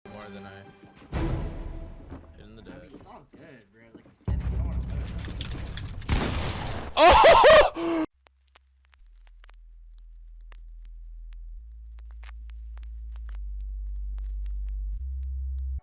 More than I hit in the dash. It's all good, bro. Like, you don't want to Oh!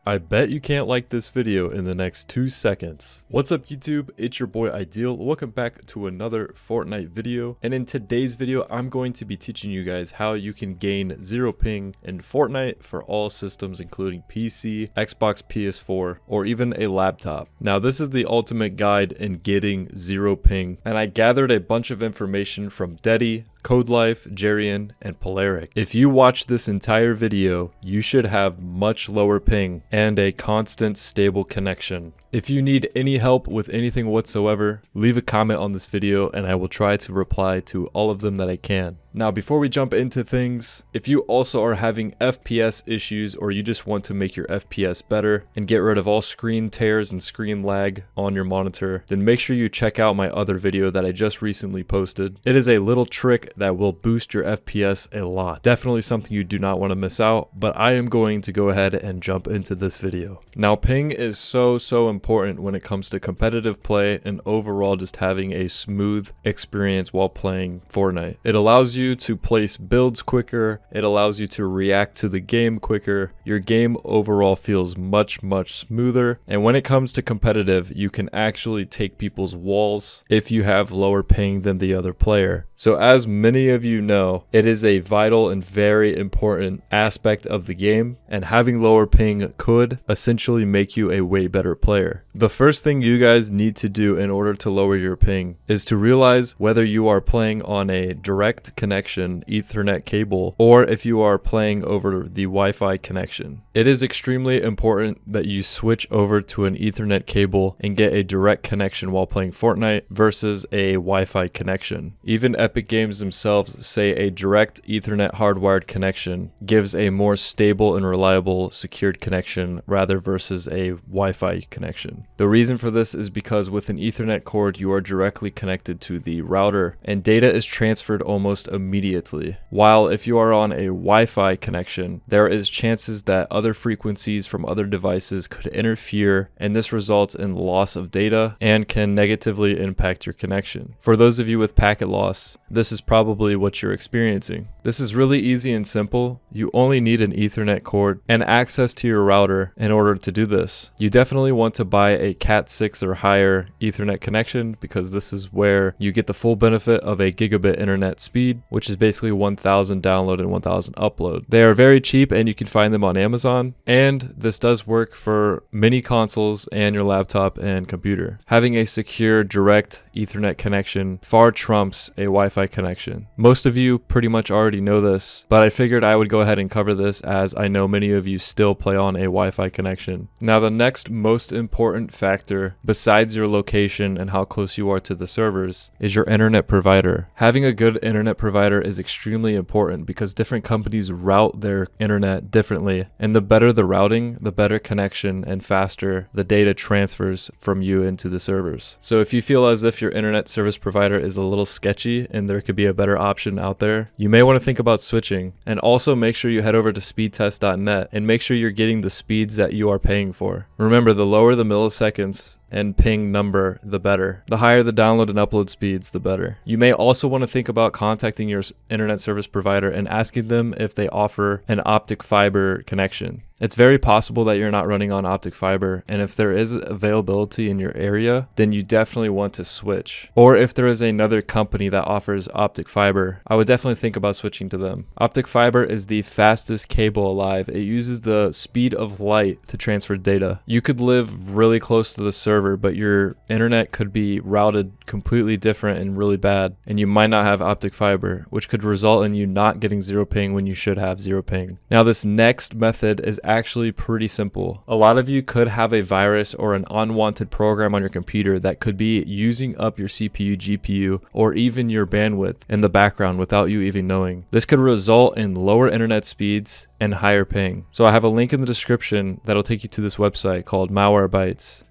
I bet you can't like this video in the next 2 seconds. What's up YouTube? It's your boy Ideal. Welcome back to another Fortnite video. And in today's video, I'm going to be teaching you guys how you can gain zero ping in Fortnite for all systems including PC, Xbox, PS4, or even a laptop. Now this is the ultimate guide in getting zero ping, and I gathered a bunch of information from Deddy, CodeLife, Jarian, and Polaric. If you watch this entire video, you should have much lower ping and a constant stable connection. If you need any help with anything whatsoever, leave a comment on this video and I will try to reply to all of them that I can. Now before we jump into things, if you also are having FPS issues or you just want to make your FPS better and get rid of all screen tears and screen lag on your monitor, then make sure you check out my other video that I just recently posted. It is a little trick that will boost your FPS a lot. Definitely something you do not want to miss out, but I am going to go ahead and jump into this video. Now ping is so important when it comes to competitive play and overall just having a smooth experience while playing Fortnite. It allows you to place builds quicker, it allows you to react to the game quicker, your game overall feels much smoother, and when it comes to competitive, you can actually take people's walls if you have lower ping than the other player. So as many of you know, it is a vital and very important aspect of the game, and having lower ping could essentially make you a way better player. The first thing you guys need to do in order to lower your ping is to realize whether you are playing on a direct connection Ethernet cable or if you are playing over the Wi-Fi connection. It is extremely important that you switch over to an Ethernet cable and get a direct connection while playing Fortnite versus a Wi-Fi connection. Even Epic Games themselves say a direct Ethernet hardwired connection gives a more stable and reliable secured connection rather versus a Wi-Fi connection. The reason for this is because with an Ethernet cord you are directly connected to the router and data is transferred almost immediately. While if you are on a Wi-Fi connection, there is chances that other frequencies from other devices could interfere, and this results in loss of data and can negatively impact your connection. For those of you with packet loss, this is probably what you're experiencing. This is really easy and simple. You only need an Ethernet cord and access to your router in order to do this. You definitely want to buy a Cat 6 or higher Ethernet connection because this is where you get the full benefit of a gigabit internet speed, which is basically 1000 download and 1000 upload. They are very cheap and you can find them on Amazon, and this does work for many consoles and your laptop and computer. Having a secure direct Ethernet connection far trumps a Wi-Fi connection. Most of you pretty much already know this, but I figured I would go ahead and cover this as I know many of you still play on a Wi-Fi connection. Now the next most important factor besides your location and how close you are to the servers is your internet provider. Having a good internet provider is extremely important because different companies route their internet differently, and the better the routing, the better connection and faster the data transfers from you into the servers. So if you feel as if your internet service provider is a little sketchy and there could be a better option out there, you may want to think about switching. And also make sure you head over to speedtest.net and make sure you're getting the speeds that you are paying for. Remember, the lower the milliseconds and ping number, the better. The higher the download and upload speeds, the better. You may also want to think about contacting your internet service provider and asking them if they offer an optic fiber connection. It's very possible that you're not running on optic fiber, and if there is availability in your area, then you definitely want to switch. Or if there is another company that offers optic fiber, I would definitely think about switching to them. Optic fiber is the fastest cable alive. It uses the speed of light to transfer data. You could live really close to the server, but your internet could be routed completely different and really bad, and you might not have optic fiber, which could result in you not getting zero ping when you should have zero ping. Now this next method is actually pretty simple. A lot of you could have a virus or an unwanted program on your computer that could be using up your CPU, GPU, or even your bandwidth in the background without you even knowing. This could result in lower internet speeds and higher ping. So I have a link in the description that'll take you to this website called Malware.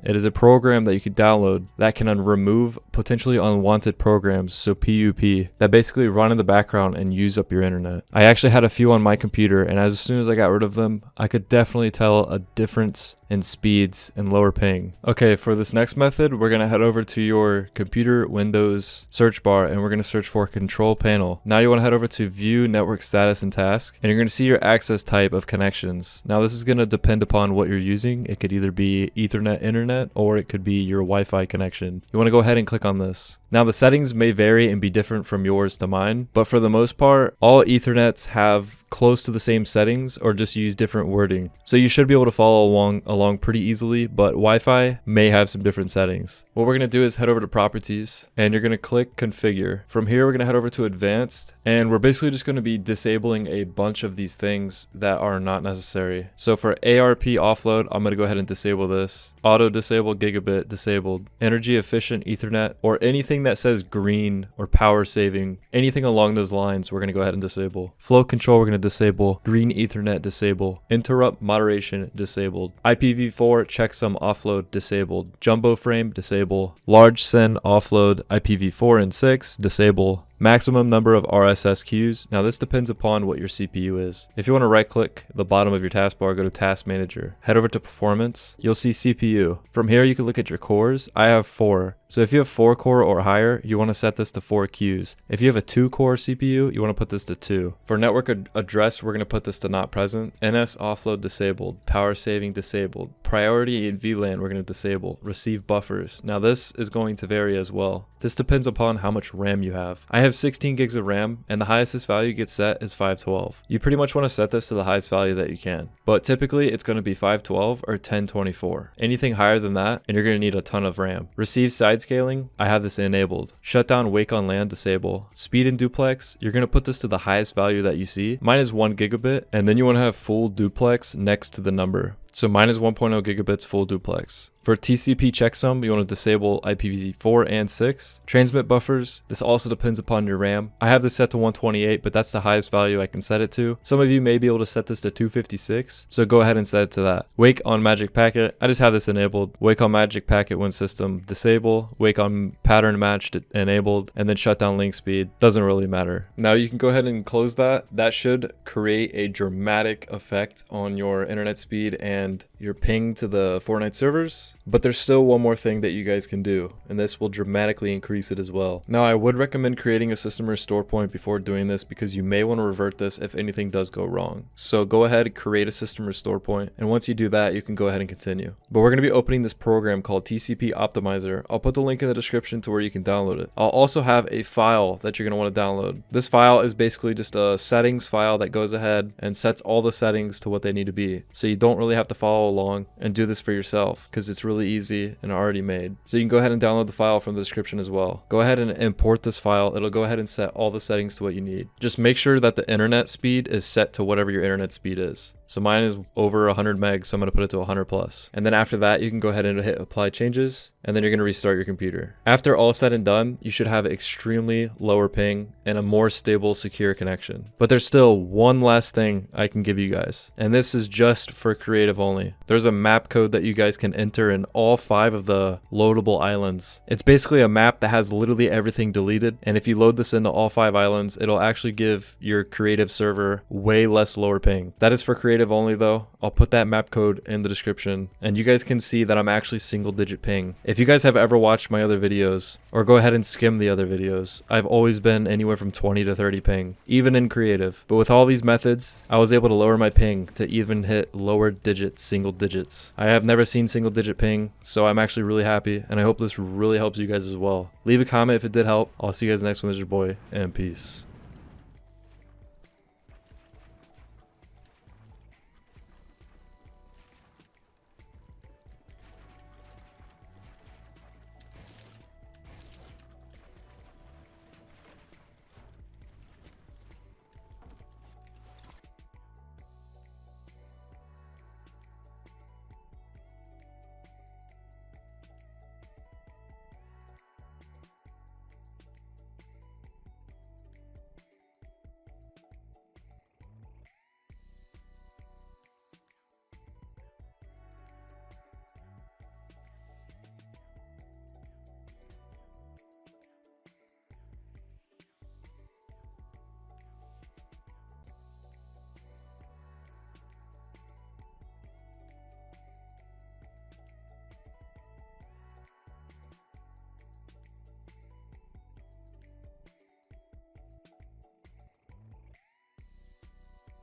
It is a program that you can download that can remove potentially unwanted programs, so PUP, that basically run in the background and use up your internet. I actually had a few on my computer, and as soon as I got rid of them, I could definitely tell a difference in speeds and lower ping. Okay, for this next method, we're gonna head over to your computer Windows search bar, and we're gonna search for control panel. Now you wanna head over to view network status and task, and you're gonna see your access type of connections. Now this is gonna depend upon what you're using. It could either be Ethernet internet, or it could be your Wi-Fi connection. You wanna go ahead and click on this. Now the settings may vary and be different from yours to mine, but for the most part, all Ethernets have close to the same settings or just use different wording. So you should be able to follow along pretty easily, but Wi-Fi may have some different settings. What we're gonna do is head over to properties, and you're gonna click configure. From here, we're gonna head over to advanced, and we're basically just gonna be disabling a bunch of these things that are not necessary. So for ARP offload, I'm gonna go ahead and disable this. Auto disable gigabit disabled. Energy efficient Ethernet, or anything that says green or power saving, anything along those lines, we're gonna go ahead and disable. Flow control, we're gonna disable. Green Ethernet disable. Interrupt moderation disabled. IPv4 checksum offload disabled. Jumbo frame disable. Large send offload IPv4 and 6 disable. Maximum number of RSS queues. Now this depends upon what your CPU is. If you want to right click the bottom of your taskbar, go to task manager, head over to performance, you'll see CPU. From here you can look at your cores. I have 4. So if you have 4 core or higher, you want to set this to 4 queues. If you have a 2 core CPU, you want to put this to 2. For network address, we're going to put this to not present. NS offload disabled. Power saving disabled. Priority in VLAN we're going to disable. Receive buffers. Now this is going to vary as well. This depends upon how much RAM you have. I have 16 gigs of RAM, and the highest this value gets set is 512. You pretty much want to set this to the highest value that you can, but typically it's going to be 512 or 1024. Anything higher than that, and you're going to need a ton of RAM. Receive side scaling, I have this enabled. Shutdown wake on LAN disable. Speed and duplex, you're going to put this to the highest value that you see. Mine is 1 gigabit, and then you want to have full duplex next to the number. So mine is 1.0 gigabits full duplex. For TCP checksum, you want to disable IPv4 and 6. Transmit buffers, this also depends upon your RAM. I have this set to 128, but that's the highest value I can set it to. Some of you may be able to set this to 256, so go ahead and set it to that. Wake on magic packet, I just have this enabled. Wake on magic packet when system disable. Wake on pattern matched enabled, and then shut down link speed. Doesn't really matter. Now you can go ahead and close that. That should create a dramatic effect on your internet speed and your ping to the Fortnite servers. But there's still one more thing that you guys can do, and this will dramatically increase it as well. Now I would recommend creating a system restore point before doing this, because you may want to revert this if anything does go wrong. So go ahead, create a system restore point, and once you do that, you can go ahead and continue. But we're going to be opening this program called TCP Optimizer. I'll put the link in the description to where you can download it. I'll also have a file that you're going to want to download. This file is basically just a settings file that goes ahead and sets all the settings to what they need to be, so you don't really have to follow along and do this for yourself, because it's really easy and already made. So you can go ahead and download the file from the description as well. Go ahead and import this file. It'll go ahead and set all the settings to what you need. Just make sure that the internet speed is set to whatever your internet speed is. So mine is over 100 megs, so I'm going to put it to 100 plus. And then after that, you can go ahead and hit apply changes, and then you're going to restart your computer. After all said and done, you should have extremely lower ping and a more stable, secure connection. But there's still one last thing I can give you guys, and this is just for creative only. There's a map code that you guys can enter in all 5 of the loadable islands. It's basically a map that has literally everything deleted, and if you load this into all 5 islands, it'll actually give your creative server way less lower ping. That is for creative only though. I'll put that map code in the description, and you guys can see that I'm actually single digit ping. If you guys have ever watched my other videos, or go ahead and skim the other videos, I've always been anywhere from 20 to 30 ping, even in creative. But with all these methods, I was able to lower my ping to even hit lower digits, single digits. I have never seen single digit ping, so I'm actually really happy, and I hope this really helps you guys as well. Leave a comment if it did help. I'll see you guys next one. This is your boy, and peace.